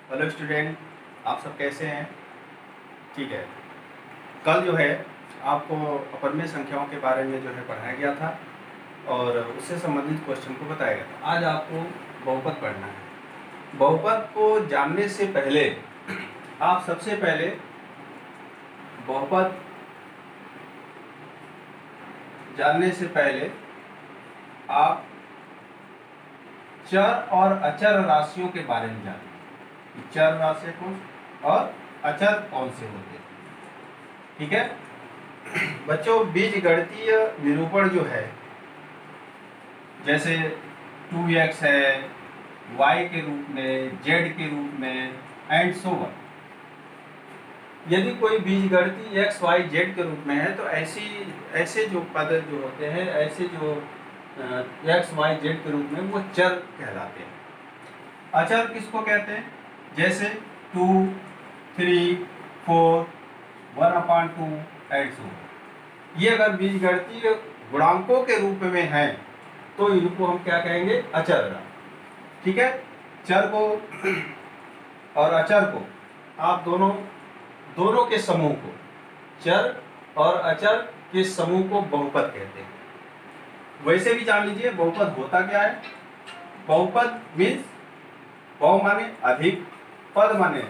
Hello student, आप सब कैसे हैं? ठीक है। कल जो है आपको अपरिमेय संख्याओं के बारे में जो है पढ़ाया गया था और उससे संबंधित क्वेश्चन को बताया गया था। आज आपको बहुपद पढ़ना है। बहुपद को जानने से पहले आप सबसे पहले बहुपद जानने से पहले आप चर और अचर राशियों के बारे में जानें। चर राशि कौन और अचर कौन से होते हैं। ठीक है बच्चों, बीजगणितीय निरूपण जो है, जैसे 2x है y के रूप में, z के रूप में एंड सो ऑन। यदि कोई बीजगणितीय x y z के रूप में है तो ऐसे जो पद जो होते हैं, ऐसे जो x y z के रूप में, वो चर कहलाते हैं। अचर किसको कहते हैं? जैसे 2, 3, 4, 1/2 एंड सो ऑन। ये अगर बीजगणितीय गुणांकों के रूप में है तो इनको हम क्या कहेंगे? अचर। ठीक है। चर को और अचर को, आप दोनों के समूह को, चर और अचर के समूह को बहुपद कहते हैं। वैसे भी जान लीजिए बहुपद होता क्या है। बहुपद मीन्स बहु माने अधिक, पद माने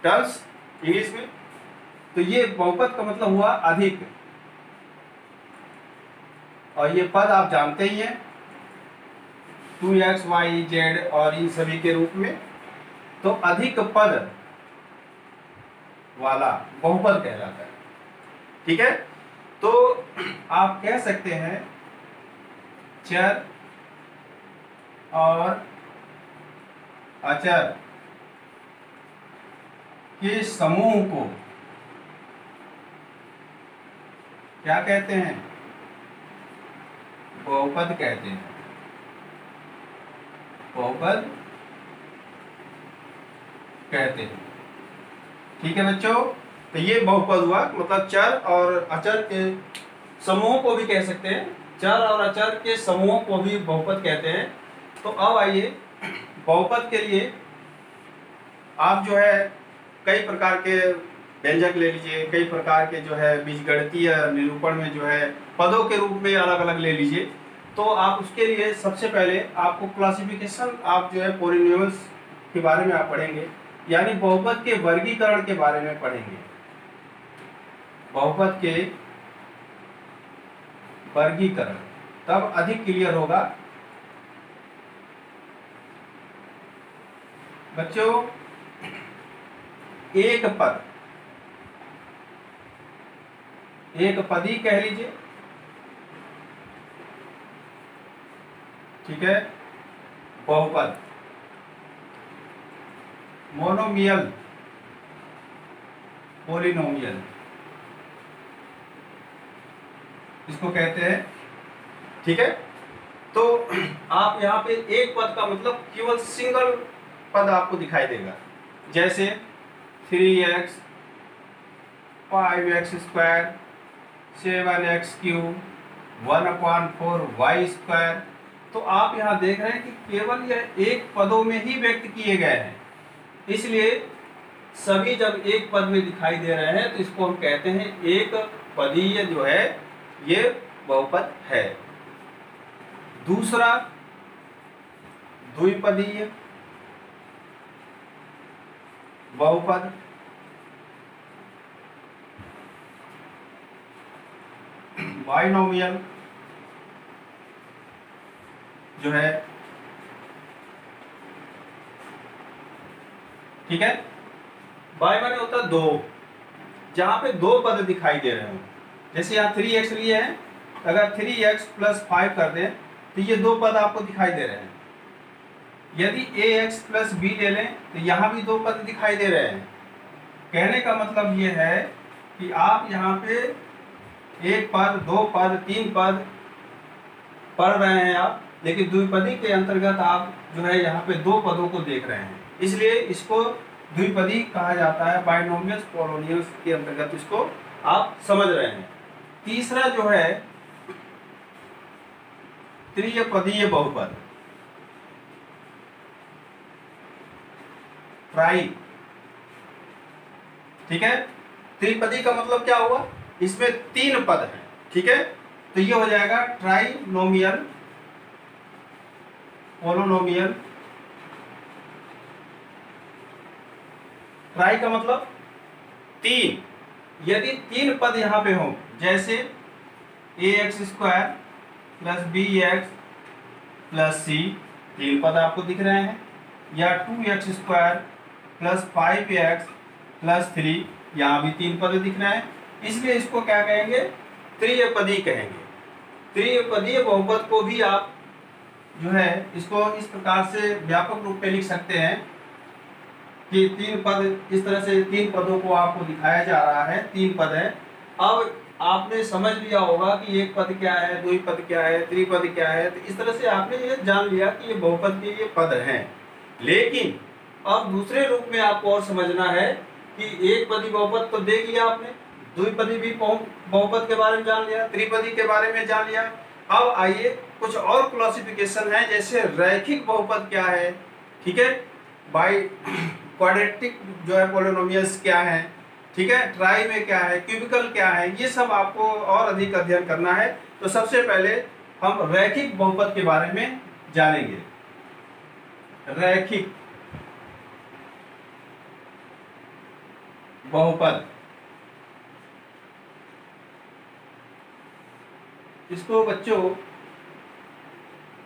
टर्म्स इंग्लिश में। तो ये बहुपद का मतलब हुआ अधिक, और ये पद आप जानते ही हैं 2x y z और इन सभी के रूप में। तो अधिक पद वाला बहुपद कहलाता है। ठीक है। तो आप कह सकते हैं चर और अचर के समूह को क्या कहते हैं? बहुपद कहते हैं। बहुपद कहते हैं। ठीक है बच्चों, तो ये बहुपद हुआ, मतलब चर और अचर के समूह को भी कह सकते हैं। चर और अचर के समूह को भी बहुपद कहते हैं। तो अब आइए, बहुपद के लिए आप जो है कई प्रकार के व्यंजक ले लीजिए, कई प्रकार के जो है बीजगणितीय निरूपण में जो है पदों के रूप में अलग अलग ले लीजिए। तो आप उसके लिए सबसे पहले आपको क्लासिफिकेशन, आप जो है पॉलिनोमियल्स के बारे में आप पढ़ेंगे, यानी बहुपद के वर्गीकरण के बारे में पढ़ेंगे। बहुपद के वर्गीकरण तब अधिक क्लियर होगा। बच्चों, एक पदी कह लीजिए। ठीक है। बहुपद मोनोमियल, पॉलिनोमियल इसको कहते हैं। ठीक है। तो आप यहाँ पे एक पद का मतलब केवल सिंगल पद आपको दिखाई देगा, जैसे 3x 5x², 7x³ 1/4y²। तो आप यहाँ देख रहे हैं कि केवल यह एक पदों में ही व्यक्त किए गए हैं, इसलिए सभी जब एक पद में दिखाई दे रहे हैं तो इसको हम कहते हैं एक पदीय जो है ये बहुपद है। दूसरा द्विपदीय बहुपद, बाइनोमियल जो है। ठीक है। बाई माने होता है दो, जहां पे दो पद दिखाई दे रहे हो। जैसे यहाँ 3x लिए हैं, अगर 3x + 5 कर दें तो ये दो पद आपको दिखाई दे रहे हैं। यदि ax + b ले लें तो यहाँ भी दो पद दिखाई दे रहे हैं। कहने का मतलब ये है कि आप यहाँ पे एक पद, दो पद, तीन पद पढ़ रहे हैं आप, लेकिन द्विपदी के अंतर्गत आप जो है यहाँ पे दो पदों को देख रहे हैं, इसलिए इसको द्विपदी कहा जाता है। बाइनोमियल्स पॉलिनोमियल्स के अंतर्गत इसको आप समझ रहे हैं। तीसरा जो है त्रिपदीय बहुपद। ट्राई। ठीक है, त्रिपदी का मतलब क्या हुआ, इसमें 3 पद हैं। ठीक है, तो ये हो जाएगा ट्राइनोमियल, पोलिनोमियल। ट्राई का मतलब 3। यदि 3 पद यहां पे हो, जैसे ax² plus bx plus c, 3 पद आपको दिख रहे हैं, या 2x² प्लस 5x प्लस 3, यहाँ भी 3 पद दिख रहे हैं, इसलिए इसको क्या कहेंगे, त्रिपदी कहेंगे। त्रिपदीय बहुपद को भी आप जो है इसको इस प्रकार से व्यापक रूप में लिख सकते हैं कि 3 पद, इस तरह से 3 पदों को आपको दिखाया जा रहा है, 3 पद है। अब आपने समझ लिया होगा कि एक पद क्या है, द्विपद क्या है, त्रिपद क्या है, तो इस तरह से आपने ये जान लिया कि ये बहुपद के ये पद हैं। लेकिन अब दूसरे रूप में आपको और समझना है कि एक पदी बहुपद तो देख लिया आपने, द्विपदी भी बहुपद के बारे में जान लिया, त्रिपदी के बारे में जान लिया। अब आइए कुछ और क्लासिफिकेशन है, जैसे रैखिक बहुपद क्या है, ठीक है, बाई क्वाड्रेटिक जो है पोलिनोमियल्स क्या है, ठीक है, ट्राई में क्या है, क्यूबिकल क्या है, ये सब आपको और अधिक अध्ययन करना है। तो सबसे पहले हम रैखिक बहुपद के बारे में जानेंगे। रैखिक बहुपद, इसको बच्चों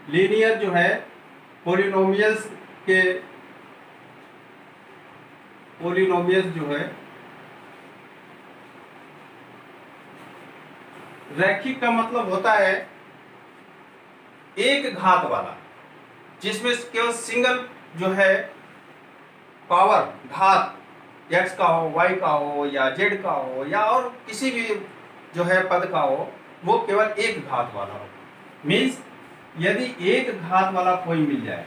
लीनियर जो है पोलिनोमियल्स के, पोलिनोमियल्स जो है, रैखिक का मतलब होता है एक घात वाला, जिसमें केवल सिंगल जो है पावर घात x का हो, y का हो, या z का हो, या और किसी भी जो है पद का हो, वो केवल एक घात वाला हो। मीन्स यदि एक घात वाला कोई मिल जाए,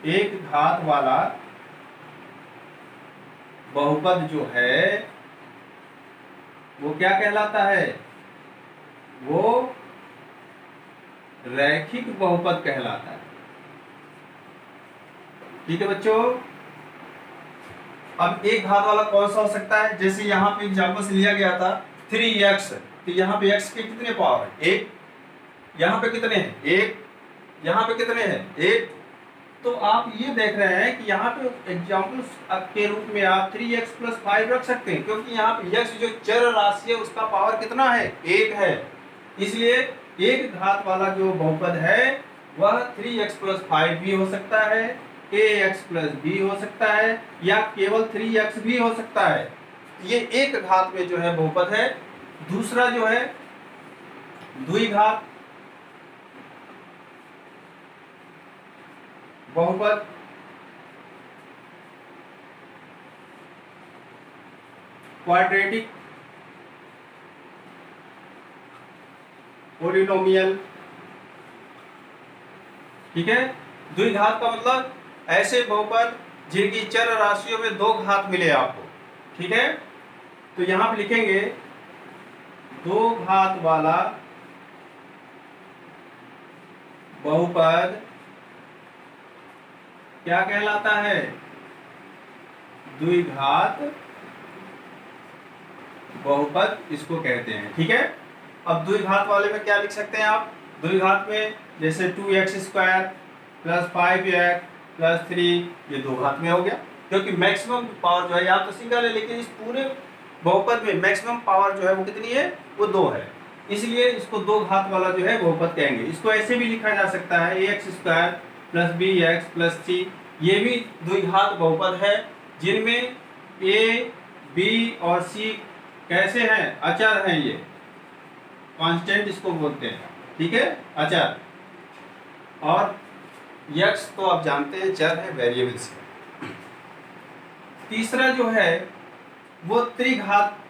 एक घात वाला बहुपद जो है वो क्या कहलाता है, वो रैखिक बहुपद कहलाता है। ठीक है बच्चों, अब एक घात वाला कौन सा हो सकता है, जैसे यहाँ पे एग्जाम्पल से लिया गया था 3x, तो यहाँ पे x के कितने पावर है, 1, यहाँ पे कितने हैं, 1, यहाँ पे कितने हैं, 1। तो आप ये देख रहे हैं कि यहाँ पे एग्जाम्पल के रूप में आप 3x प्लस 5 रख सकते हैं, क्योंकि यहाँ पे x जो चर राशि है उसका पावर कितना है, 1 है। इसलिए एक घात वाला जो बहुपद है वह 3x प्लस 5 भी हो सकता है, ax प्लस b हो सकता है, या केवल 3x भी हो सकता है। ये एक घात में जो है बहुपद है। दूसरा जो है द्विघात बहुपद, क्वाड्रेटिक पोलिनोमियल। ठीक है, द्विघात का मतलब ऐसे बहुपद जिनकी चर राशियों में 2 घात मिले आपको। ठीक है, तो यहां पे लिखेंगे 2 घात वाला बहुपद क्या कहलाता है, द्विघात बहुपद इसको कहते हैं। ठीक है, अब द्विघात वाले में क्या लिख सकते हैं आप, द्विघात में जैसे 2x² प्लस 5x प्लस 3, ये 2 घात में हो गया, क्योंकि मैक्सिमम पावर जो है, या तो सिंगल है, लेकिन इस पूरे बहुपद में मैक्सिमम पावर जो है वो कितनी है, वो 2 है, इसलिए इसको 2 घात वाला जो है बहुपद कहेंगे। इसको ऐसे भी लिखा जा सकता है ax² plus bx plus c, ये भी द्विघात बहुपद है, जिनमें a, b और c कैसे हैं, अचर हैं, ये कांस्टेंट इसको बोलते हैं। ठीक है, अचर, और x तो आप जानते हैं चर है, वेरिएबल्स है। तीसरा जो है वो त्रिघात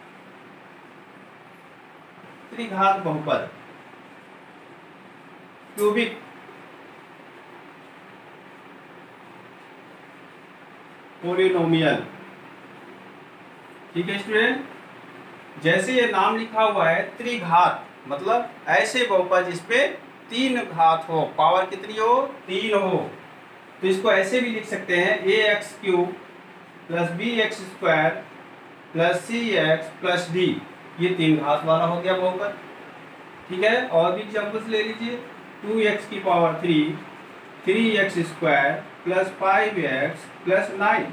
बहुपद, क्यूबिक पोलिनोमियल। ठीक है स्टूडेंट, जैसे ये नाम लिखा हुआ है त्रिघात, मतलब ऐसे बहुपद जिसपे 3 घात हो, पावर कितनी हो, 3 हो, तो इसको ऐसे भी लिख सकते हैं ax³ plus B X square plus C X plus D, ये 3 घात वाला हो गया बहुपद। ठीक है, और भी एग्जाम्पल्स ले लीजिए। 2x की power 3, 3x square plus 5x plus 9,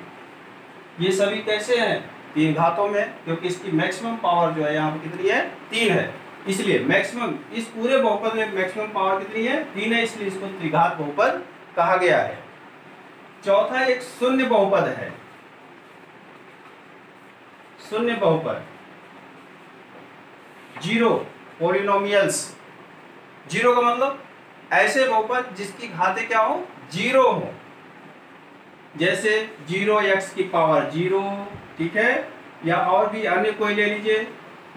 ये सभी कैसे हैं? 3 घातों में, क्योंकि इसकी मैक्सिमम पावर जो है यहाँ पर कितनी है? 3 है। इसलिए मैक्सिमम, इस पूरे बहुपद में मैक्सिमम पावर कितनी है? 3 है, इसलिए इसको त्रिघात बहुपद कहा गया है। चौथा एक शून्य बहुपद है। शून्य बहुपद, जीरो पॉलिनोमियल्स। जीरो का मतलब ऐसे बहुपद जिसकी घातें क्या हो? जीरो हो। जैसे 0x की पावर 0, ठीक है, या और भी अन्य कोई ले लीजिए,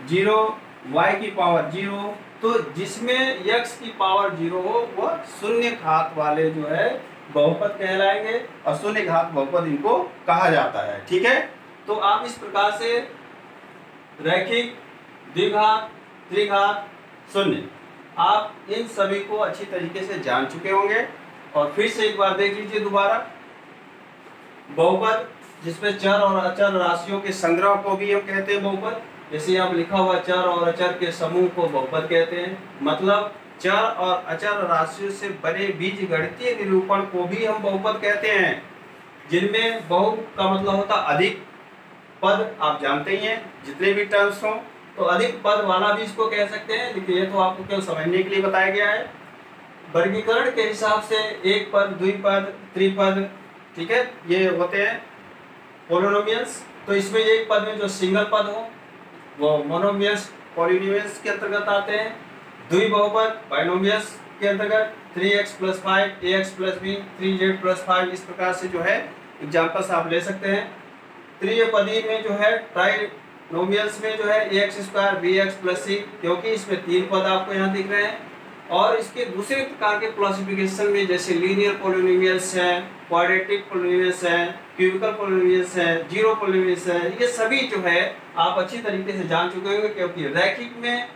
0y की पावर 0। तो जिसमें x की पावर 0 हो वह शून्य घात वाले जो है बहुपद कहलाएंगे, और शून्य घात बहुपद इनको कहा जाता है। ठीक है, तो आप इस प्रकार से रैखिक, द्विघात, त्रिघात, शून्य, आप इन सभी को अच्छी तरीके से जान चुके होंगे। और फिर से एक बार देख लीजिए दोबारा, बहुपद जिसमें चर और अचर राशियों के संग्रह को भी हम कहते हैं बहुपद। जैसे यहाँ लिखा हुआ चर और अचर के समूह को बहुपद कहते हैं। मतलब चर और अचर राशियों से बने बीजगणितीय निरूपण को भी हम बहुपद कहते हैं, जिनमें बहु का मतलब होता अधिक पद। आप जानते ही हैं, जितने भी टर्म्स हों तो अधिक पद वाला भी इसको कह सकते हैं, लेकिन ये तो आपको केवल समझने के लिए बताया गया है। वर्गीकरण के हिसाब से एक पद, द्विपद, त्रिपद, ठीक है, ये होते हैं पोलिनोमियल्स। तो इसमें एक पद में जो सिंगल पद हो वो मोनोमियल्स, पॉलिनोमियल्स के अंतर्गत आते हैं। द्विबहुपद बाइनोमियल्स के अंतर्गत 3x + 5 ax + b 3z + 5, इस प्रकार से जो है एग्जांपल्स आप ले सकते हैं। त्रिपदी में जो है ट्राइनोमियल्स में जो है ax² bx + c, क्योंकि इसमें 3 पद आपको यहाँ दिख रहे हैं। और इसके दूसरे प्रकार के क्लासिफिकेशन में जैसे लीनियर पोलिनोमियल्स हैं, क्वाड्रेटिक पोलिनोमियल्स हैं, क्यूबिकल पोलिनोमियल्स हैं, जीरो पोलिनोमियल्स हैं, ये सभी जो है आप अच्छी तरीके से जान चुके होंगे। क्योंकि रैखिक में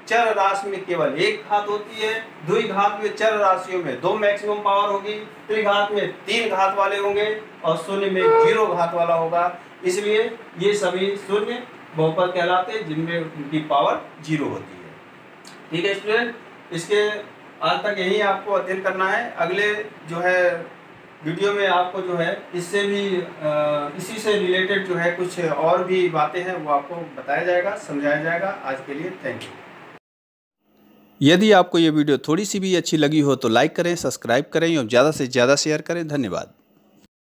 चर राशि में केवल एक घात होती है, द्विघात में चर राशियों में 2 मैक्सिमम पावर होगी, त्रिघात में 3 घात वाले होंगे, और शून्य में 0 घात वाला होगा। इसलिए ये सभी शून्य बहुपद कहलाते हैं जिनमें उनकी पावर 0 होती है। ठीक है स्टूडेंट, इसके आज तक यही आपको अध्ययन करना है। अगले जो है वीडियो में आपको जो है इससे भी इसी से रिलेटेड जो है कुछ और भी बातें हैं वो आपको बताया जाएगा, समझाया जाएगा। आज के लिए थैंक यू। यदि आपको ये वीडियो थोड़ी सी भी अच्छी लगी हो तो लाइक करें, सब्सक्राइब करें और ज़्यादा से ज़्यादा शेयर करें। धन्यवाद।